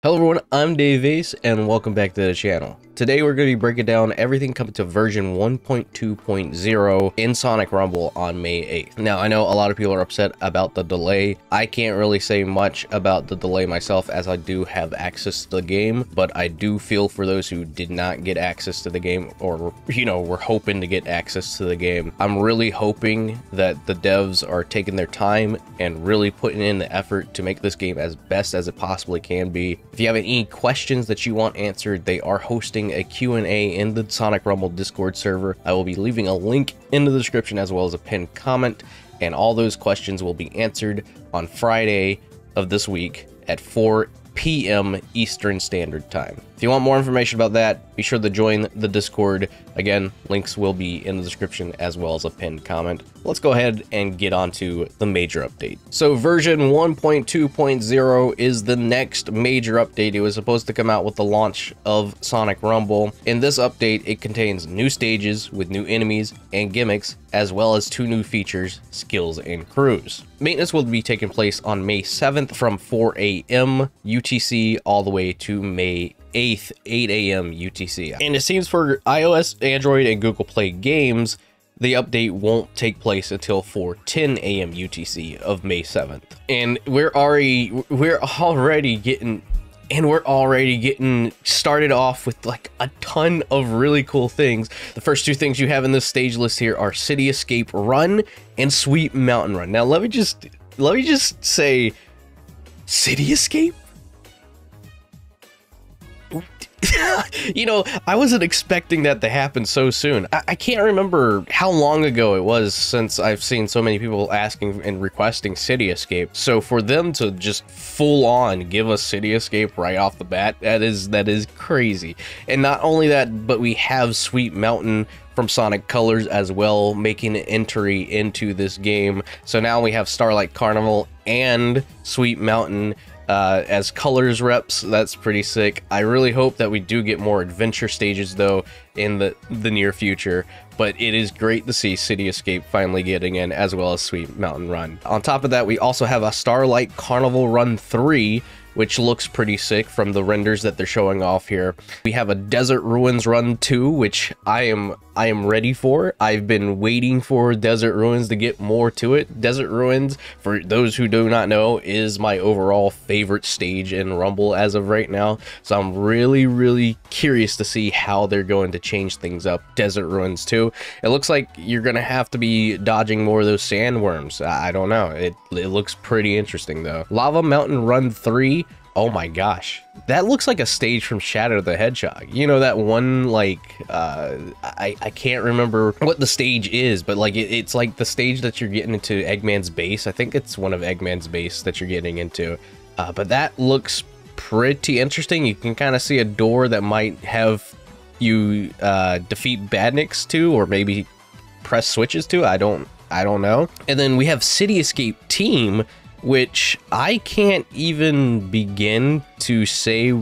Hello everyone, I'm DaveAce and welcome back to the channel. Today we're going to be breaking down everything coming to version 1.2.0 in Sonic Rumble on May 8th. Now I know a lot of people are upset about the delay. I can't really say much about the delay myself as I do have access to the game, but I do feel for those who did not get access to the game or, were hoping to get access to the game. I'm really hoping that the devs are taking their time and really putting in the effort to make this game as best as it possibly can be. If you have any questions that you want answered, they are hosting a Q&A in the Sonic Rumble Discord server. I will be leaving a link in the description as well as a pinned comment, and all those questions will be answered on Friday of this week at 4 p.m. Eastern Standard Time. If you want more information about that, be sure to join the Discord. Again, links will be in the description as well as a pinned comment. Let's go ahead and get on to the major update. So version 1.2.0 is the next major update. It was supposed to come out with the launch of Sonic Rumble. In this update, it contains new stages with new enemies and gimmicks, as well as 2 new features, skills, and crews. Maintenance will be taking place on May 7th from 4 a.m. UTC all the way to May 8th, 8 a.m. UTC. And it seems for iOS, Android, and Google Play games, the update won't take place until 4:10 a.m. UTC of May 7th. And we're already getting started off with like a ton of really cool things. The first 2 things you have in this stage list here are City Escape Run and Sweet Mountain Run. Now let me just say, City Escape? I wasn't expecting that to happen so soon. I can't remember how long ago it was since I've seen so many people asking and requesting City Escape. So for them to just full on give us City Escape right off the bat, that is crazy. And not only that, but we have Sweet Mountain from Sonic Colors as well, making an entry into this game. So now we have Starlight Carnival and Sweet Mountain as Colors reps. That's pretty sick. I really hope that we do get more adventure stages though in the near future, but it is great to see City Escape finally getting in, as well as Sweet Mountain Run. On top of that, we also have a Starlight Carnival Run 3, which looks pretty sick from the renders that they're showing off here. We have a Desert Ruins Run 2, which I am ready for. I've been waiting for Desert Ruins to get more to it. Desert Ruins, for those who do not know, is my overall favorite stage in Rumble as of right now. So I'm really curious to see how they're going to change things up. Desert Ruins 2. It looks like you're gonna have to be dodging more of those sandworms. I don't know. It looks pretty interesting though. Lava Mountain Run 3. Oh my gosh, that looks like a stage from Shadow the Hedgehog. You know, that one, like, I can't remember what the stage is, but like it's like the stage that you're getting into Eggman's base. I think it's one of Eggman's base that you're getting into. But that looks pretty interesting. You can kind of see a door that might have you defeat badniks to, or maybe press switches to. I don't know. And then we have City Escape Team, which I can't even begin to say.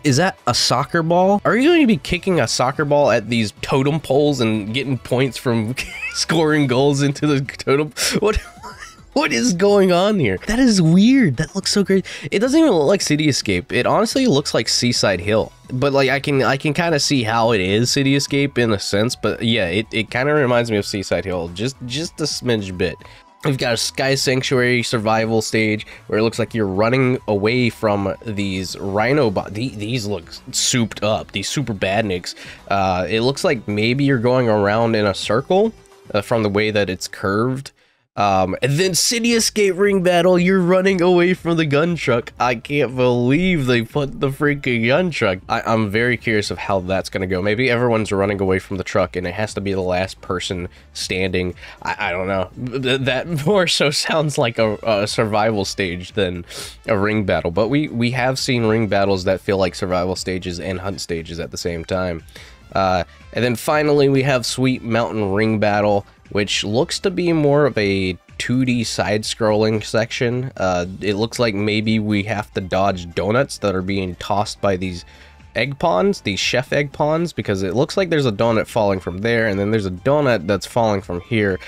Is that a soccer ball? Are you going to be kicking a soccer ball at these totem poles and getting points from scoring goals into the totem? What is going on here? That is weird. That looks so great. It doesn't even look like City Escape. It honestly looks like Seaside Hill. But like I can kind of see how it is City Escape in a sense. But yeah, it kind of reminds me of Seaside Hill, just a smidge bit. We've got a Sky Sanctuary survival stage where it looks like you're running away from these rhino these look souped up, these super badniks. It looks like maybe you're going around in a circle from the way that it's curved. And then City Escape Ring Battle, you're running away from the gun truck. I can't believe they put the freaking gun truck. I'm very curious of how that's gonna go. Maybe everyone's running away from the truck and it has to be the last person standing. I don't know. That more so sounds like a survival stage than a ring battle, but we have seen ring battles that feel like survival stages and hunt stages at the same time. And then finally we have Sweet Mountain Ring Battle, which looks to be more of a 2D side-scrolling section. It looks like maybe we have to dodge donuts that are being tossed by these egg pawns, these chef egg pawns, because it looks like there's a donut falling from there, and then there's a donut that's falling from here.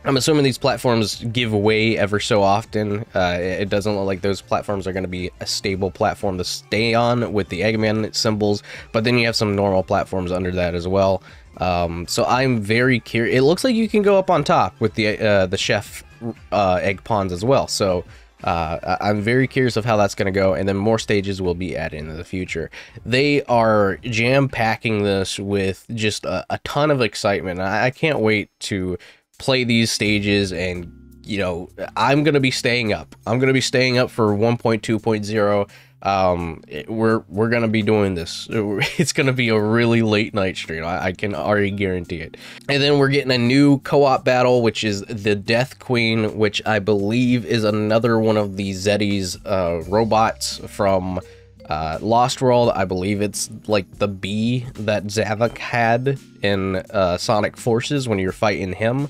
I'm assuming these platforms give away ever so often. It doesn't look like those platforms are going to be a stable platform to stay on with the Eggman symbols, but then you have some normal platforms under that as well. So I'm very curious. It looks like you can go up on top with the chef egg ponds as well. So I'm very curious of how that's going to go, and then more stages will be added in the future. They are jam-packing this with just a ton of excitement. I can't wait to play these stages, and you know, I'm gonna be staying up. I'm gonna be staying up for 1.2.0. We're gonna be doing this. It's gonna be a really late night stream. I can already guarantee it. And then we're getting a new co-op battle, which is the Death Queen, which I believe is another one of the Zeddy's robots from Lost World. I believe it's like the bee that Zavok had in Sonic Forces when you're fighting him.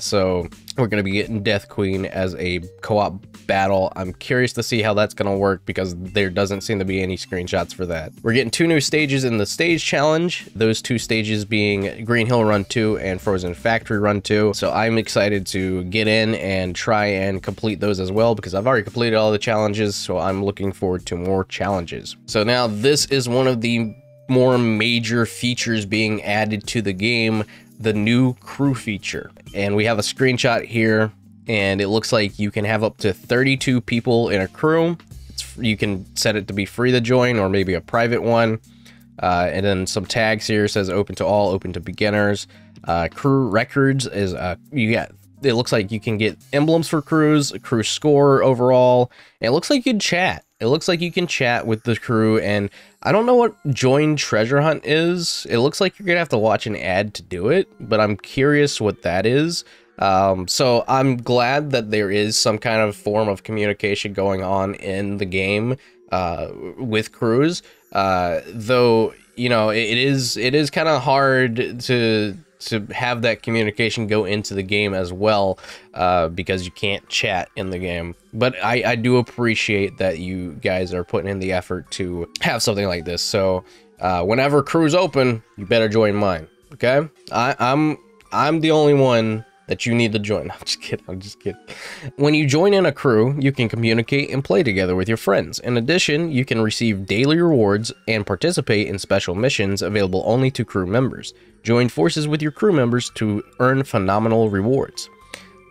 So we're going to be getting Death Queen as a co-op battle. I'm curious to see how that's going to work because there doesn't seem to be any screenshots for that. We're getting 2 new stages in the stage challenge, those 2 stages being Green Hill Run 2 and Frozen Factory Run 2. So I'm excited to get in and try and complete those as well because I've already completed all the challenges, so I'm looking forward to more challenges. So now this is one of the more major features being added to the game, the new crew feature. And we have a screenshot here, and it looks like you can have up to 32 people in a crew. You can set it to be free to join or maybe a private one. And then some tags here says open to all, open to beginners. Crew records is it looks like you can get emblems for crews, a crew score overall. And it looks like you can chat. It looks like you can chat with the crew, and I don't know what join treasure hunt is. It looks like you're gonna have to watch an ad to do it, but I'm curious what that is. So I'm glad that there is some kind of form of communication going on in the game with crews. Though, you know, it is kind of hard to have that communication go into the game as well, because you can't chat in the game. But I do appreciate that you guys are putting in the effort to have something like this. So whenever crews open, you better join mine. Okay, I'm the only one that you need to join. I'm just kidding. When you join in a crew, you can communicate and play together with your friends. In addition, you can receive daily rewards and participate in special missions available only to crew members. Join forces with your crew members to earn phenomenal rewards.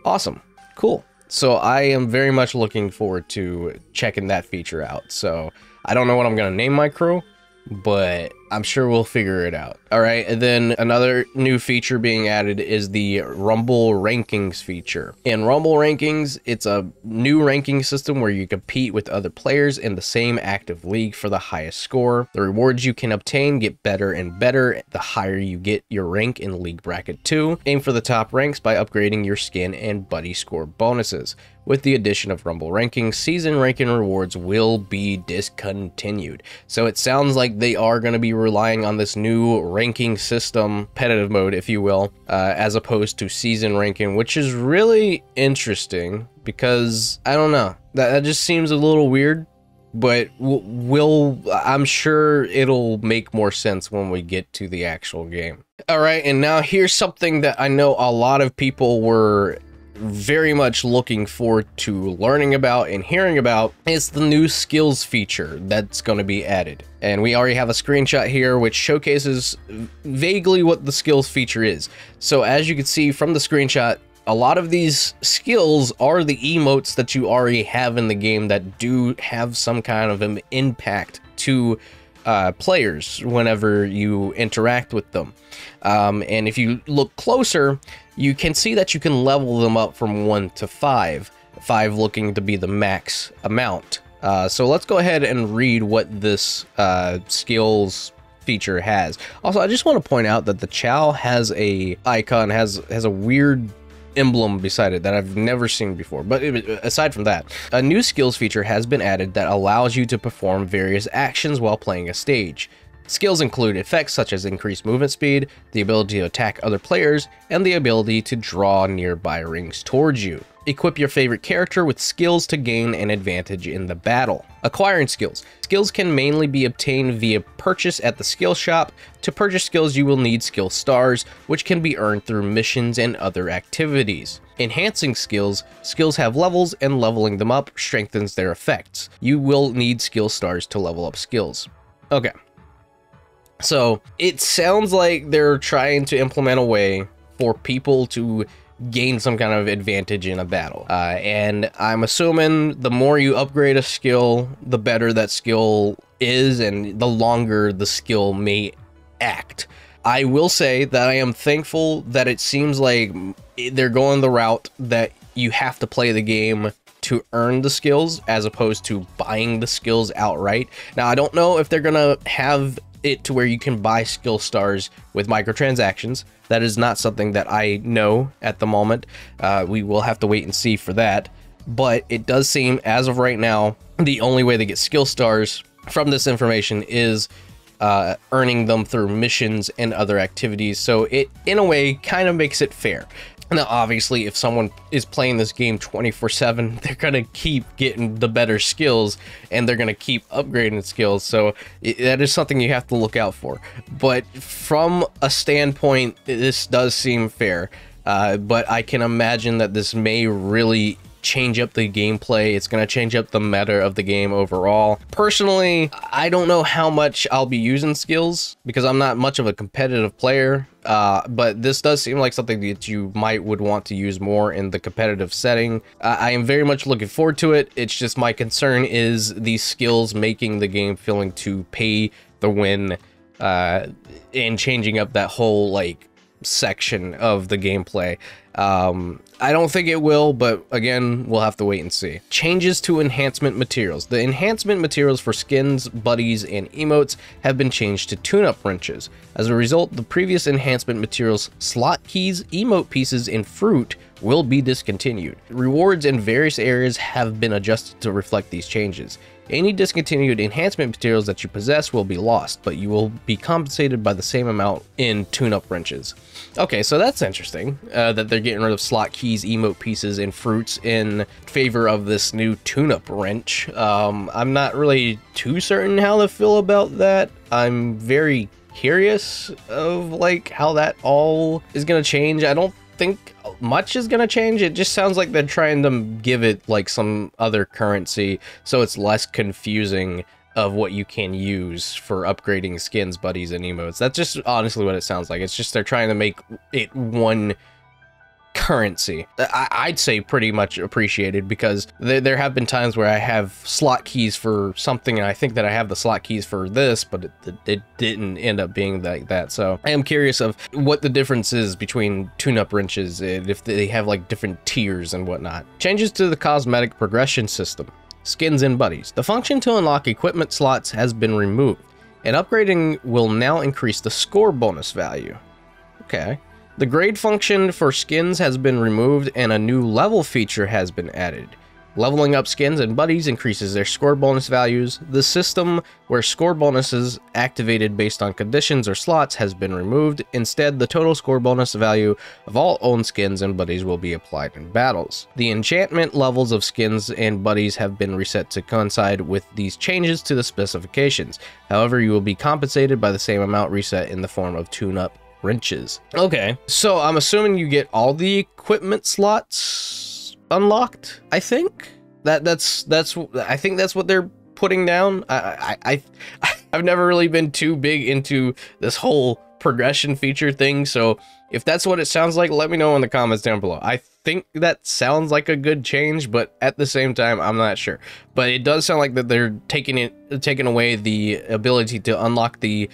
Awesome. Cool. So I am very much looking forward to checking that feature out. So I don't know what I'm going to name my crew, but I'm sure we'll figure it out. All right, and then another new feature being added is the Rumble Rankings feature. In Rumble Rankings, it's a new ranking system where you compete with other players in the same active league for the highest score. The rewards you can obtain get better and better the higher you get your rank in League Bracket 2. Aim for the top ranks by upgrading your skin and buddy score bonuses. With the addition of Rumble Rankings, season ranking rewards will be discontinued. So it sounds like they are going to be relying on this new ranking system, competitive mode, if you will, as opposed to season ranking, which is really interesting because, I don't know, that just seems a little weird, but I'm sure it'll make more sense when we get to the actual game. All right, and now here's something that I know a lot of people were very much looking forward to learning about and hearing about. It's the new skills feature that's going to be added. And we already have a screenshot here which showcases vaguely what the skills feature is. So as you can see from the screenshot, a lot of these skills are the emotes that you already have in the game that do have some kind of an impact to players whenever you interact with them. And if you look closer, you can see that you can level them up from 1 to 5, 5 looking to be the max amount. So let's go ahead and read what this skills feature has. Also, I just want to point out that the Chow has a icon, has a weird emblem beside it that I've never seen before. But aside from that, a new skills feature has been added that allows you to perform various actions while playing a stage. Skills include effects such as increased movement speed, the ability to attack other players, and the ability to draw nearby rings towards you. Equip your favorite character with skills to gain an advantage in the battle. Acquiring skills. Skills can mainly be obtained via purchase at the skill shop. To purchase skills, you will need skill stars, which can be earned through missions and other activities. Enhancing skills. Skills have levels, and leveling them up strengthens their effects. You will need skill stars to level up skills. Okay. So it sounds like they're trying to implement a way for people to gain some kind of advantage in a battle. And I'm assuming the more you upgrade a skill, the better that skill is, and the longer the skill may act. I will say that I am thankful that it seems like they're going the route that you have to play the game to earn the skills as opposed to buying the skills outright. Now, I don't know if they're gonna have it to where you can buy skill stars with microtransactions. That is not something that I know at the moment. We will have to wait and see for that. But it does seem, as of right now, the only way to get skill stars from this information is earning them through missions and other activities. So it, in a way, kind of makes it fair. Now, obviously, if someone is playing this game 24/7, they're going to keep getting the better skills, and they're going to keep upgrading skills. So that is something you have to look out for. But from a standpoint, this does seem fair. But I can imagine that this may really change up the gameplay. It's going to change up the meta of the game overall. Personally, I don't know how much I'll be using skills because I'm not much of a competitive player, but this does seem like something that you would want to use more in the competitive setting. I am very much looking forward to it. It's just my concern is these skills making the game feeling to pay the win and changing up that whole like section of the gameplay. I don't think it will, but again, we'll have to wait and see. Changes to enhancement materials. The enhancement materials for skins, buddies, and emotes have been changed to tune-up wrenches. As a result, the previous enhancement materials, slot keys, emote pieces, and fruit will be discontinued. Rewards in various areas have been adjusted to reflect these changes. Any discontinued enhancement materials that you possess will be lost, but you will be compensated by the same amount in tune-up wrenches. Okay, so that's interesting, that they're getting rid of slot keys, emote pieces, and fruits in favor of this new tune-up wrench. I'm not really too certain how to feel about that. I'm very curious of like how that all is gonna change. I don't think much is gonna change. It just sounds like they're trying to give it like some other currency so it's less confusing of what you can use for upgrading skins, buddies, and emotes. That's just honestly what it sounds like. It's just they're trying to make it one currency. I'd say pretty much appreciated, because there have been times where I have slot keys for something and I think that I have the slot keys for this, but it didn't end up being like that. So I am curious of what the difference is between tune-up wrenches and if they have like different tiers and whatnot. Changes to the cosmetic progression system. Skins and buddies. The function to unlock equipment slots has been removed, and upgrading will now increase the score bonus value. Okay. The grade function for skins has been removed, and a new level feature has been added. Leveling up skins and buddies increases their score bonus values. The system where score bonuses activated based on conditions or slots has been removed. Instead, the total score bonus value of all owned skins and buddies will be applied in battles. The enchantment levels of skins and buddies have been reset to coincide with these changes to the specifications. However, you will be compensated by the same amount reset in the form of tune-up wrenches. Okay, so I'm assuming you get all the equipment slots unlocked. I think I think that's what they're putting down. I've never really been too big into this whole progression feature thing, so if that's what it sounds like, let me know in the comments down below. I think that sounds like a good change, but at the same time, I'm not sure. But it does sound like that they're taking away the ability to unlock the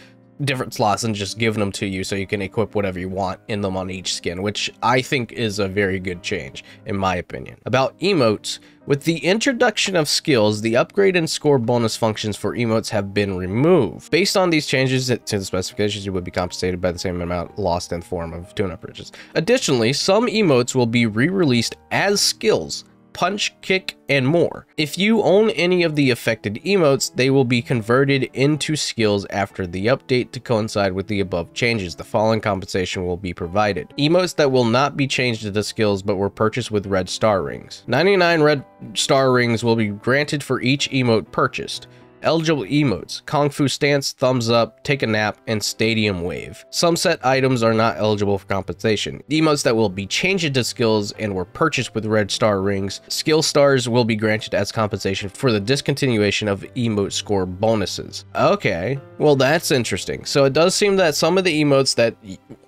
different slots and just giving them to you so you can equip whatever you want in them on each skin, which I think is a very good change in my opinion. About emotes, with the introduction of skills, the upgrade and score bonus functions for emotes have been removed. Based on these changes to the specifications, you would be compensated by the same amount lost in the form of tune-up wrenches. Additionally, some emotes will be re-released as skills, punch, kick, and more. If you own any of the affected emotes, they will be converted into skills after the update to coincide with the above changes. The following compensation will be provided. Emotes that will not be changed into skills but were purchased with red star rings. 99 red star rings will be granted for each emote purchased. Eligible emotes: Kung Fu Stance, Thumbs Up, Take a Nap, and Stadium Wave. Some set items are not eligible for compensation. Emotes that will be changed into skills and were purchased with red star rings. Skill stars will be granted as compensation for the discontinuation of emote score bonuses. Okay, well that's interesting. So it does seem that some of the emotes that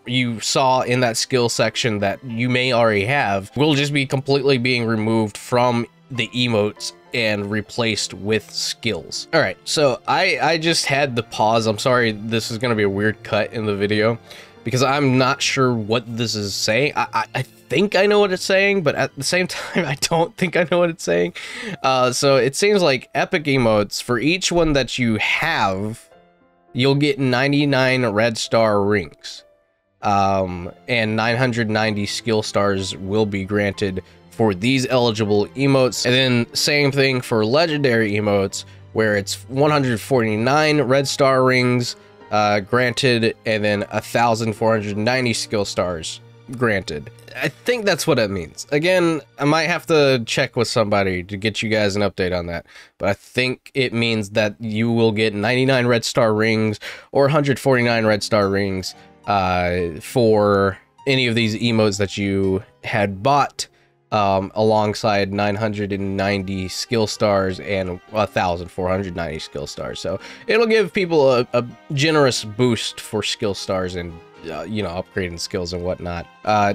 you saw in that skill section that you may already have will just be completely being removed from the emotes and replaced with skills. All right, so I just had to pause. I'm sorry, this is gonna be a weird cut in the video because I'm not sure what this is saying. I think I know what it's saying, but at the same time, I don't think I know what it's saying. So it seems like epic emotes, for each one that you have, you'll get 99 red star rings. And 990 skill stars will be granted for these eligible emotes. And then same thing for legendary emotes, where it's 149 red star rings granted, and then 1,490 skill stars granted. I think that's what it means. Again, I might have to check with somebody to get you guys an update on that, but I think it means that you will get 99 red star rings or 149 red star rings for any of these emotes that you had bought, alongside 990 skill stars and 1,490 skill stars. So it'll give people a generous boost for skill stars and you know, upgrading skills and whatnot.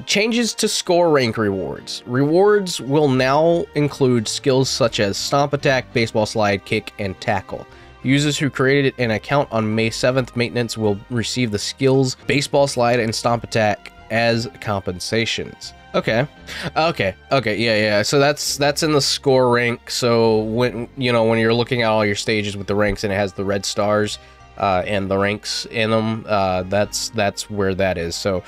Changes to score rank rewards. Rewards will now include skills such as Stomp Attack, Baseball Slide, Kick, and Tackle. Users who created an account on May 7th maintenance will receive the skills Baseball Slide and Stomp Attack as compensations. Okay, yeah. So that's in the score rank. So when when you're looking at all your stages with the ranks and it has the red stars and the ranks in them, that's where that is. So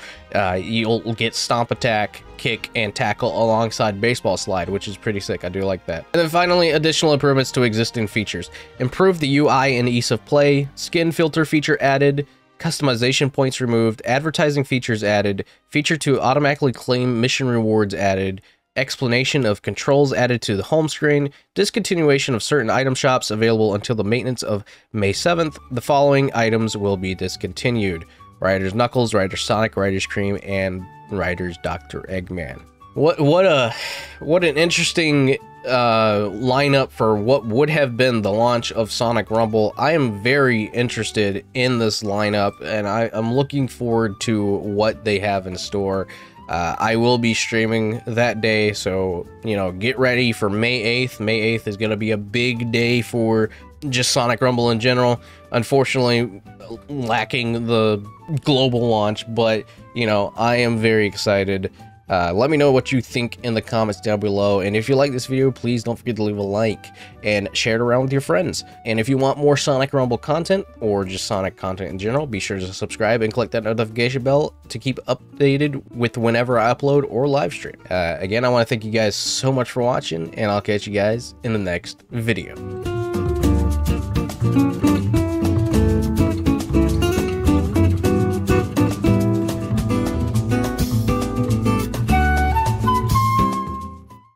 you'll get Stomp Attack, Kick, and Tackle alongside Baseball Slide, which is pretty sick. I do like that. And then finally, additional improvements to existing features. Improve the UI and ease of play. Skin filter feature added. Customization points removed. Advertising features added. Feature to automatically claim mission rewards added. Explanation of controls added to the home screen. Discontinuation of certain item shops available until the maintenance of May 7th. The following items will be discontinued: Riders Knuckles, Riders Sonic, Riders Cream, and Riders Dr. Eggman. What an interesting lineup for what would have been the launch of Sonic Rumble. I am very interested in this lineup, and I'm looking forward to what they have in store. I will be streaming that day, so get ready for May 8th. May 8th is going to be a big day for just Sonic Rumble in general. Unfortunately, lacking the global launch, but I am very excited. Let me know what you think in the comments down below, and if you like this video, please don't forget to leave a like and share it around with your friends. And if you want more Sonic Rumble content, or just Sonic content in general, be sure to subscribe and click that notification bell to keep updated with whenever I upload or live stream. Again, I want to thank you guys so much for watching, and I'll catch you guys in the next video.